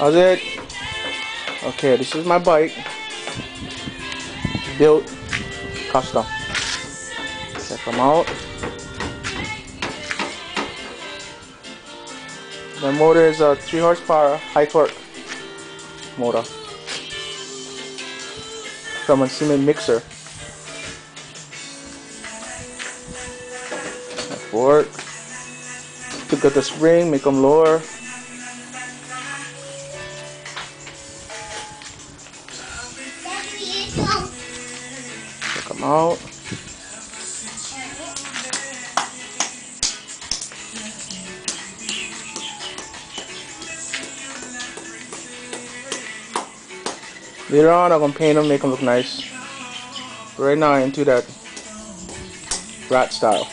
How's it? Okay, this is my bike. Built custom. Check them out. The motor is a 3 horsepower high torque motor from a Siemens mixer. Fork to get the spring, make them lower. Check them out. Later on, I'm gonna paint them, make them look nice. Right now, I'm into that rat style.